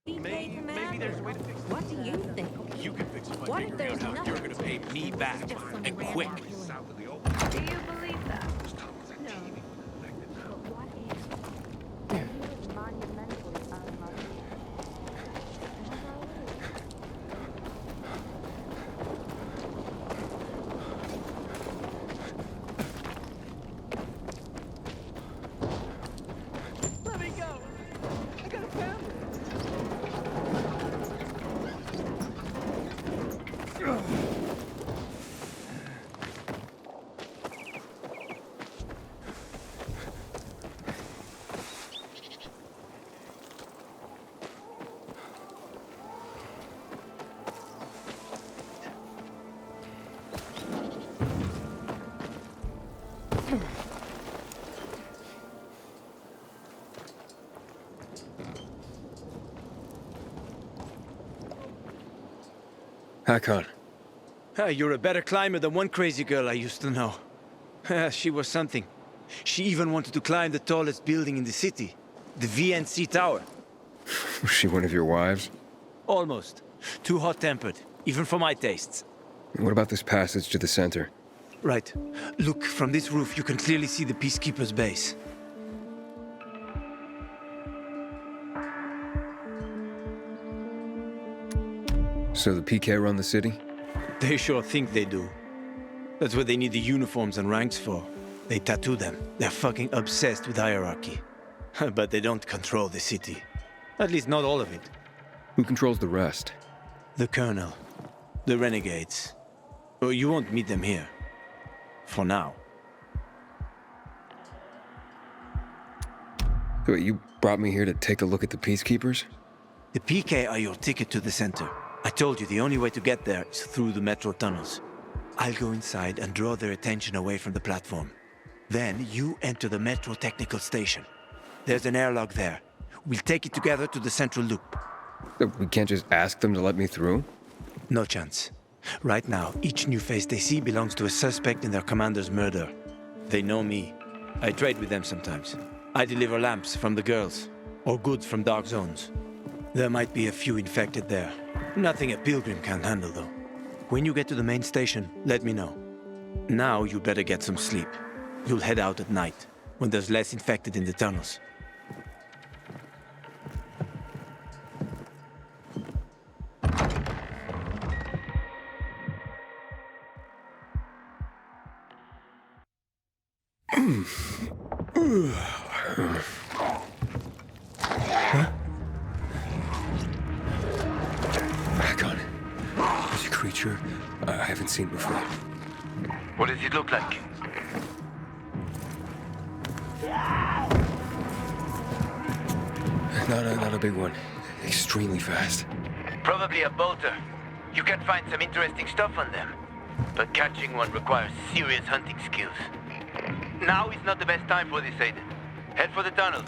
Maybe there's a way to fix it. What do you think? You can fix it by What if figuring out there's how nothing you're gonna pay me back, Just some and random quick. killing. Do you believe that? No. But what if he was monumentally unlucky? Let me go. I got a family. Hakon. You're a better climber than one crazy girl I used to know. She was something. She even wanted to climb the tallest building in the city, the VNC Tower. Was she one of your wives? Almost. Too hot-tempered, even for my tastes. What about this passage to the center? Right. Look, from this roof you can clearly see the Peacekeeper's base. So the PK run the city? They sure think they do. That's what they need the uniforms and ranks for. They tattoo them. They're fucking obsessed with hierarchy. But they don't control the city. At least not all of it. Who controls the rest? The Colonel. The Renegades. Oh, you won't meet them here. For now. Wait, you brought me here to take a look at the Peacekeepers? The PK are your ticket to the center. I told you the only way to get there is through the metro tunnels. I'll go inside and draw their attention away from the platform. Then you enter the metro technical station. There's an airlock there. We'll take it together to the central loop. We can't just ask them to let me through? No chance. Right now, each new face they see belongs to a suspect in their commander's murder. They know me. I trade with them sometimes. I deliver lamps from the girls, or goods from dark zones. There might be a few infected there. Nothing a pilgrim can handle, though. When you get to the main station, let me know. Now you better get some sleep. You'll head out at night, when there's less infected in the tunnels. Hakon. There's a creature I haven't seen before. What does it look like? Not a big one. Extremely fast. Probably a bolter. You can find some interesting stuff on them. But catching one requires serious hunting skills. Now is not the best time for this, Aiden. Head for the tunnels.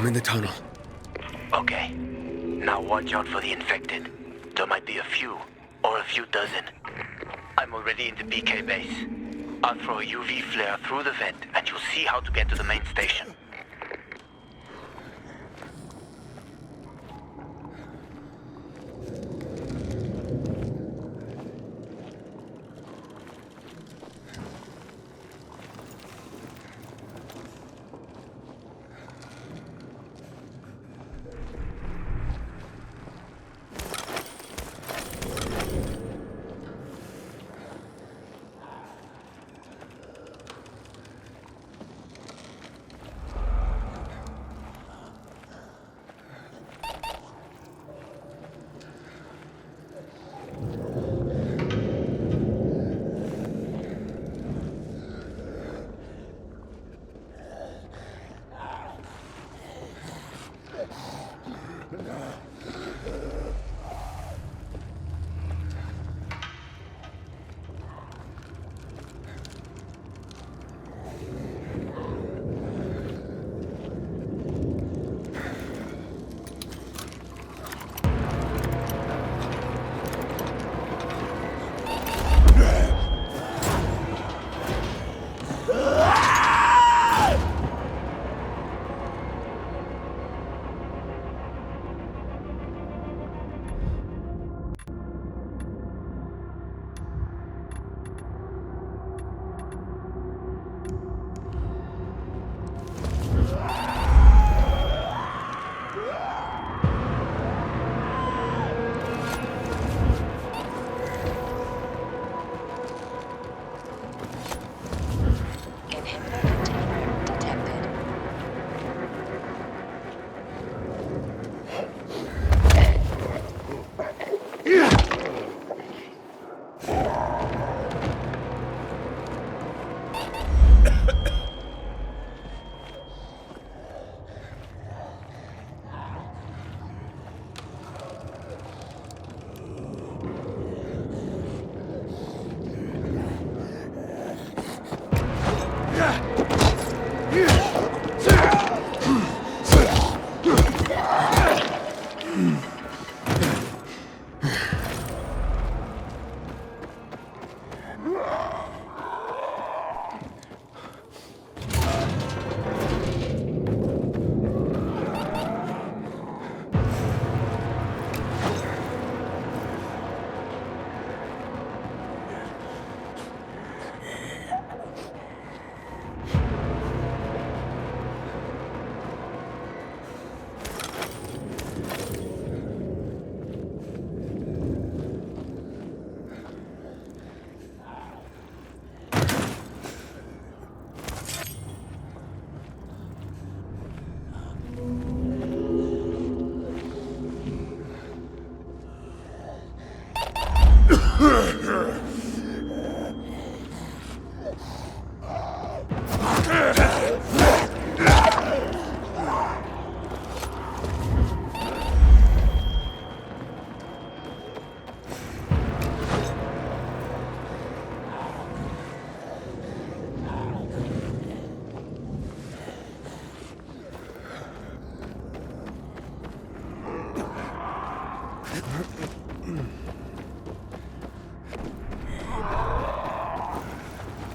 I'm in the tunnel. Okay. Now watch out for the infected. There might be a few, or a few dozen. I'm already in the PK base. I'll throw a UV flare through the vent, and you'll see how to get to the main station.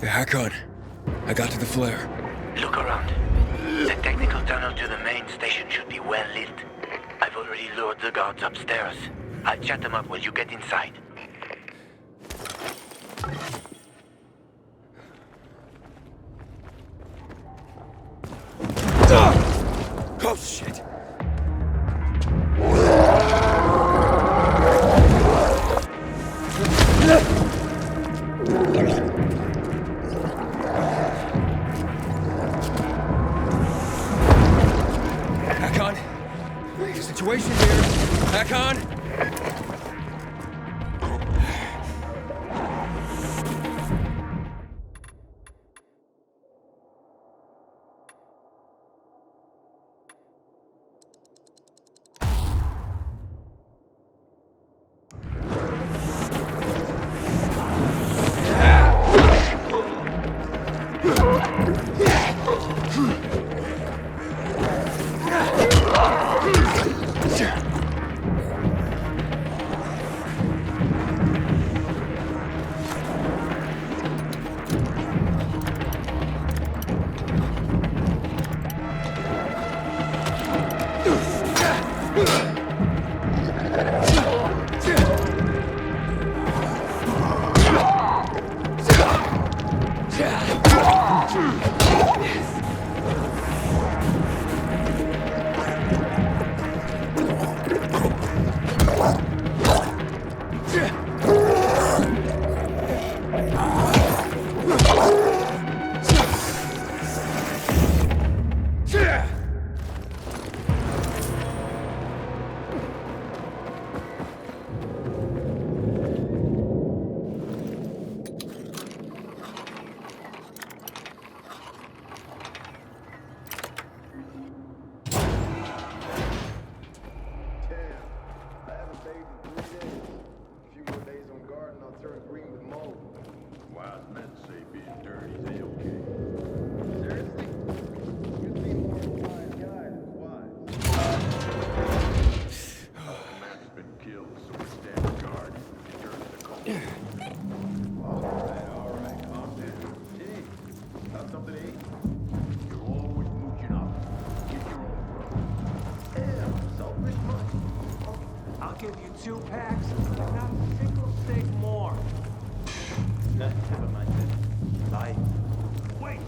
Hakon, I got to the flare. Look around. The technical tunnel to the main station should be well lit. I've already lured the guards upstairs. I'll chat them up while you get inside. Oh, shit! Hakon, the situation here. Hakon! I'll give you 2 packs, not a single thing more. No, never mind that. Bye. Wait!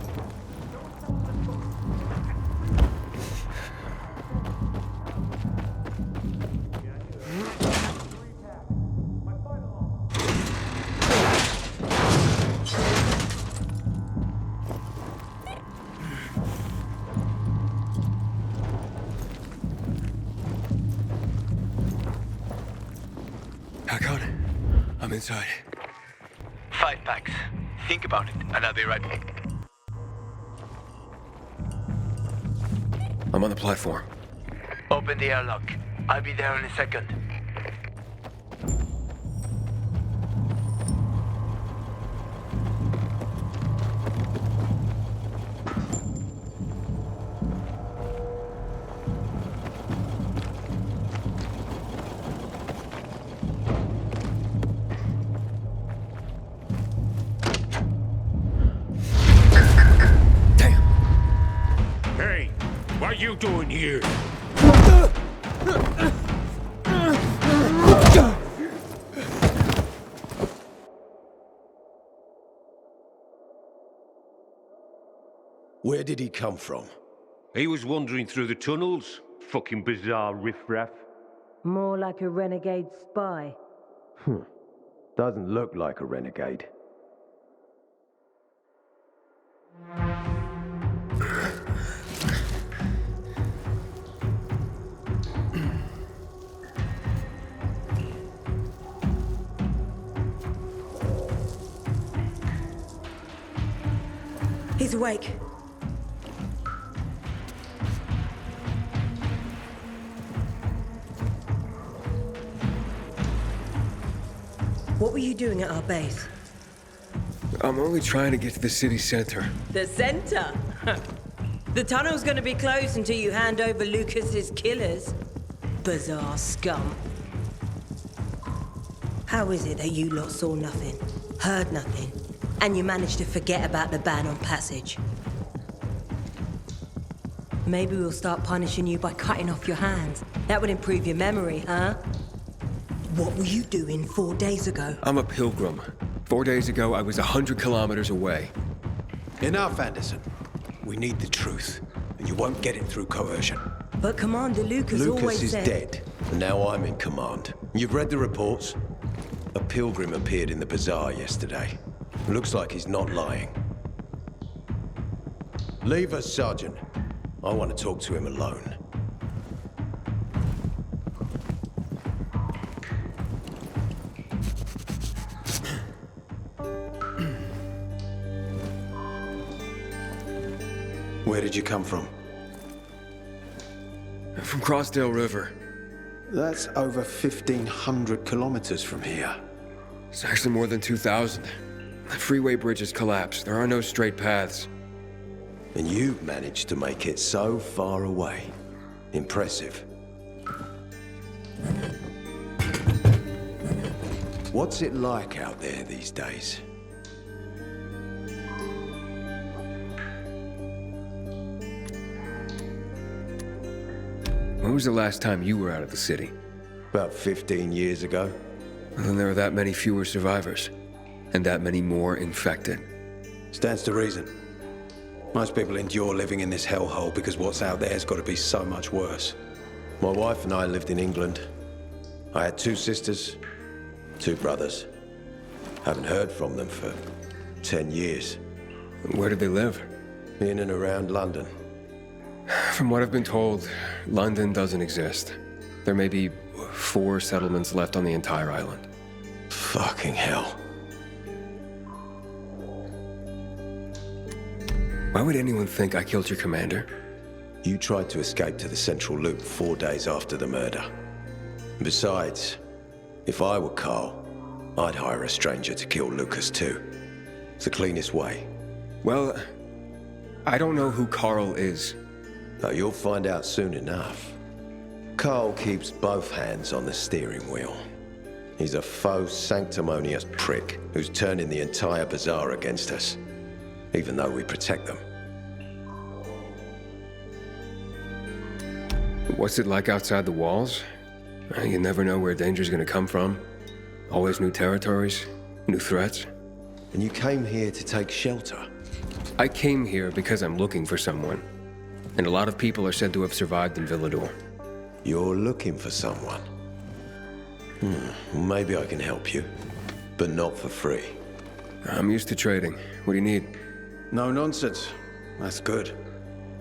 I got it. I'm inside. 5 packs. Think about it, and I'll be right back. I'm on the platform. Open the airlock. I'll be there in a second. Hey, what are you doing here? Where did he come from? He was wandering through the tunnels. Fucking bizarre riffraff. More like a renegade spy. Doesn't look like a renegade. He's awake. What were you doing at our base? I'm only trying to get to the city center. The center? The tunnel's gonna be closed until you hand over Lucas's killers. Bizarre scum. How is it that you lot saw nothing, heard nothing, and you managed to forget about the ban on passage? Maybe we'll start punishing you by cutting off your hands. That would improve your memory, huh? What were you doing 4 days ago? I'm a pilgrim. 4 days ago, I was 100 kilometers away. Enough, Anderson. We need the truth, and you won't get it through coercion. But Commander Lucas Lucas always is said... dead, and now I'm in command. You've read the reports? A pilgrim appeared in the bazaar yesterday. Looks like he's not lying. Leave us, Sergeant. I want to talk to him alone. Where did you come from? From Crossdale River. That's over 1,500 kilometers from here. It's actually more than 2,000. The freeway bridges collapsed. There are no straight paths. And you've managed to make it so far away. Impressive. What's it like out there these days? When was the last time you were out of the city? About 15 years ago. Well, then there are that many fewer survivors. And that many more infected. Stands to reason. Most people endure living in this hellhole because what's out there's got to be so much worse. My wife and I lived in England. I had 2 sisters, 2 brothers. Haven't heard from them for 10 years. Where did they live? In and around London. From what I've been told, London doesn't exist. There may be 4 settlements left on the entire island. Fucking hell. Why would anyone think I killed your commander? You tried to escape to the Central Loop 4 days after the murder. Besides, if I were Carl, I'd hire a stranger to kill Lucas too. It's the cleanest way. Well, I don't know who Carl is. But you'll find out soon enough. Carl keeps both hands on the steering wheel. He's a faux sanctimonious prick who's turning the entire bazaar against us, even though we protect them. What's it like outside the walls? You never know where danger's gonna come from. Always new territories, new threats. And you came here to take shelter. I came here because I'm looking for someone. And a lot of people are said to have survived in Villador. You're looking for someone. Maybe I can help you, but not for free. I'm used to trading. What do you need? No nonsense. That's good.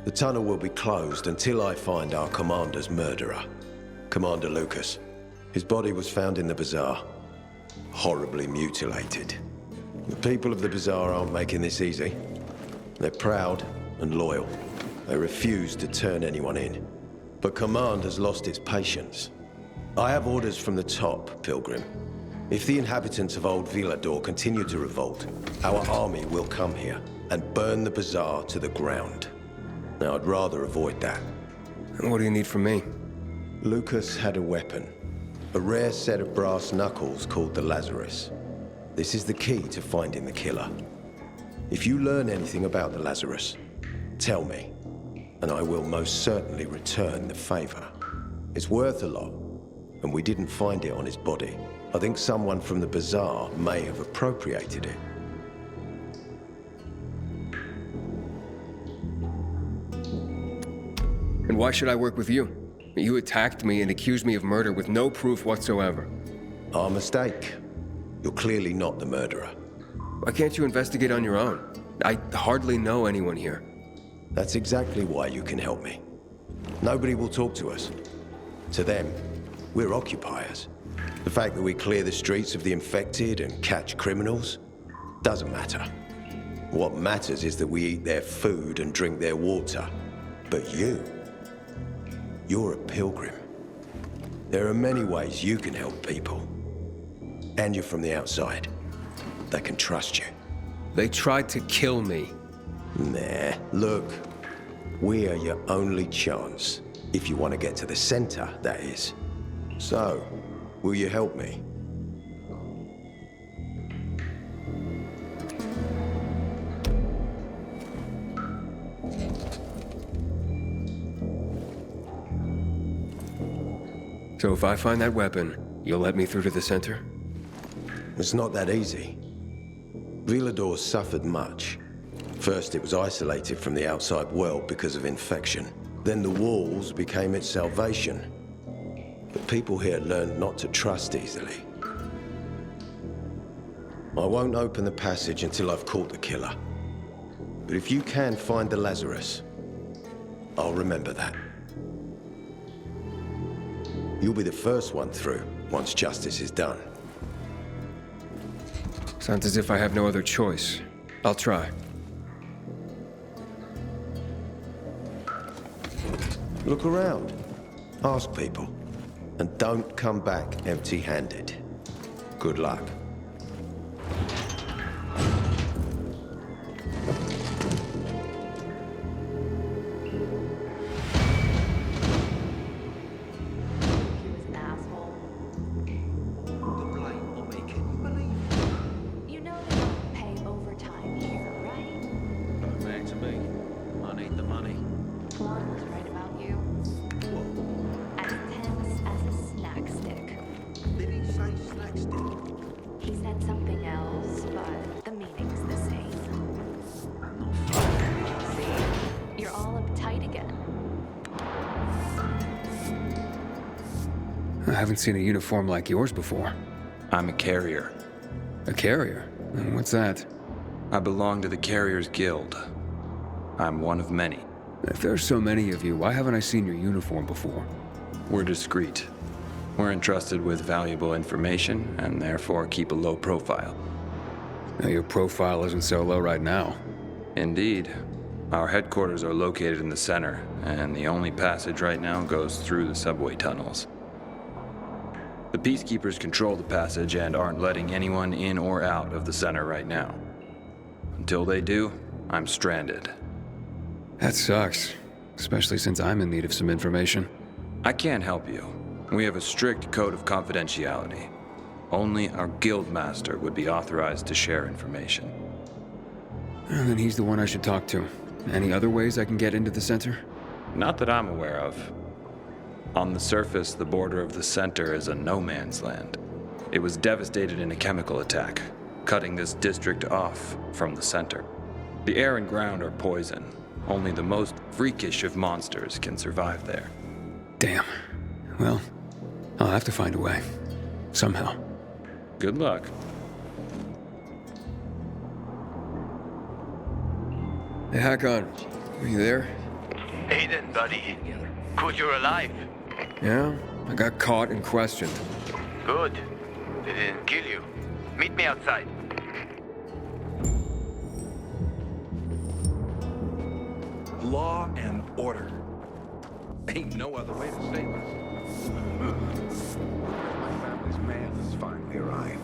The tunnel will be closed until I find our commander's murderer, Commander Lucas. His body was found in the bazaar, horribly mutilated. The people of the bazaar aren't making this easy. They're proud and loyal. They refuse to turn anyone in. But command has lost its patience. I have orders from the top, Pilgrim. If the inhabitants of Old Villador continue to revolt, our army will come here and burn the bazaar to the ground. Now, I'd rather avoid that. And what do you need from me? Lucas had a weapon. A rare set of brass knuckles called the Lazarus. This is the key to finding the killer. If you learn anything about the Lazarus, tell me, and I will most certainly return the favor. It's worth a lot, and we didn't find it on his body. I think someone from the bazaar may have appropriated it. And why should I work with you? You attacked me and accused me of murder with no proof whatsoever. Our mistake. You're clearly not the murderer. Why can't you investigate on your own? I hardly know anyone here. That's exactly why you can help me. Nobody will talk to us. To them, we're occupiers. The fact that we clear the streets of the infected and catch criminals doesn't matter. What matters is that we eat their food and drink their water. But you're a pilgrim. There are many ways you can help people. And you're from the outside. They can trust you. They tried to kill me. Nah, look. We are your only chance. If you want to get to the center, that is. So, will you help me? So if I find that weapon, you'll let me through to the center? It's not that easy. Villador suffered much. First, it was isolated from the outside world because of infection. Then the walls became its salvation. But people here learned not to trust easily. I won't open the passage until I've caught the killer. But if you can find the Lazarus, I'll remember that. You'll be the first one through, once justice is done. Sounds as if I have no other choice. I'll try. Look around. Ask people. And don't come back empty-handed. Good luck. I haven't seen a uniform like yours before. I'm a carrier. A carrier? And what's that? I belong to the Carriers Guild. I'm one of many. If there's so many of you, why haven't I seen your uniform before? We're discreet. We're entrusted with valuable information, and therefore keep a low profile. Now, your profile isn't so low right now. Indeed. Our headquarters are located in the center, and the only passage right now goes through the subway tunnels. The Peacekeepers control the passage and aren't letting anyone in or out of the center right now. Until they do, I'm stranded. That sucks, especially since I'm in need of some information. I can't help you. We have a strict code of confidentiality. Only our guild master would be authorized to share information. Well, then he's the one I should talk to. Any other ways I can get into the center? Not that I'm aware of. On the surface, the border of the center is a no-man's land. It was devastated in a chemical attack, cutting this district off from the center. The air and ground are poison. Only the most freakish of monsters can survive there. Damn. Well, I'll have to find a way. Somehow. Good luck. Hey, Hakon. Are you there? Aiden, buddy. Good you're alive. Yeah? I got caught and questioned. Good. They didn't kill you. Meet me outside. Law and order. Ain't no other way to save us. My family's man has finally arrived.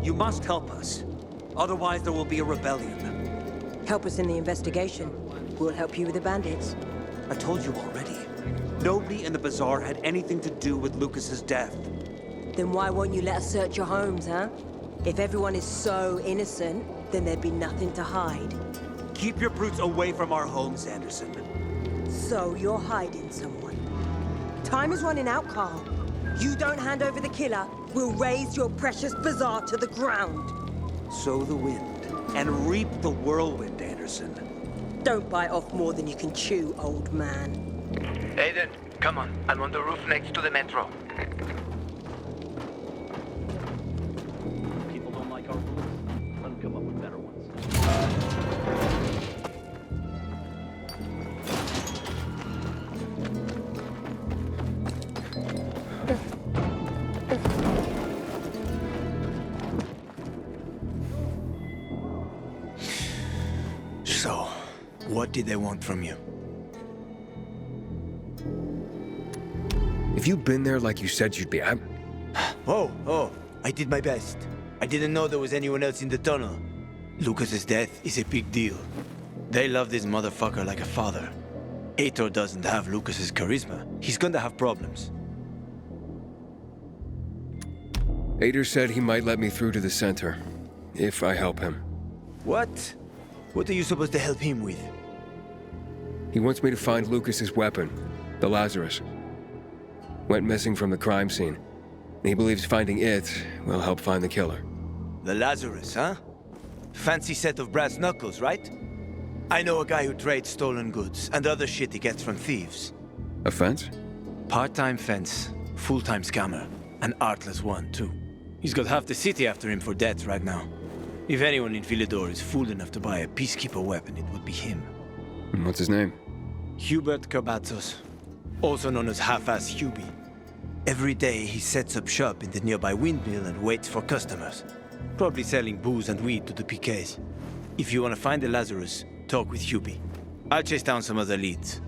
You must help us. Otherwise, there will be a rebellion. Help us in the investigation. We'll help you with the bandits. I told you already. Nobody in the bazaar had anything to do with Lucas's death. Then why won't you let us search your homes, huh? If everyone is so innocent, then there'd be nothing to hide. Keep your brutes away from our homes, Anderson. So you're hiding someone. Time is running out, Carl. You don't hand over the killer, we'll raise your precious bazaar to the ground. Sow the wind and reap the whirlwind, Anderson. Don't bite off more than you can chew, old man. Aiden, come on. I'm on the roof next to the metro. People don't like our rules. Let them come up with better ones. So, what did they want from you? If you'd been there like you said you'd be, Oh, I did my best. I didn't know there was anyone else in the tunnel. Lucas's death is a big deal. They love this motherfucker like a father. Aitor doesn't have Lucas's charisma. He's gonna have problems. Aitor said he might let me through to the center, if I help him. What? What are you supposed to help him with? He wants me to find Lucas's weapon, the Lazarus. Went missing from the crime scene. He believes finding it will help find the killer. The Lazarus, huh? Fancy set of brass knuckles, right? I know a guy who trades stolen goods and other shit he gets from thieves. A fence? Part-time fence, full-time scammer. An artless one, too. He's got half the city after him for debt right now. If anyone in Villador is fool enough to buy a Peacekeeper weapon, it would be him. And what's his name? Hubert Kerbatzos, also known as Half-Ass Hubie. Every day he sets up shop in the nearby windmill and waits for customers. Probably selling booze and weed to the PKs. If you want to find the Lazarus, talk with Hubie. I'll chase down some other leads.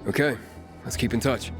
Okay, let's keep in touch.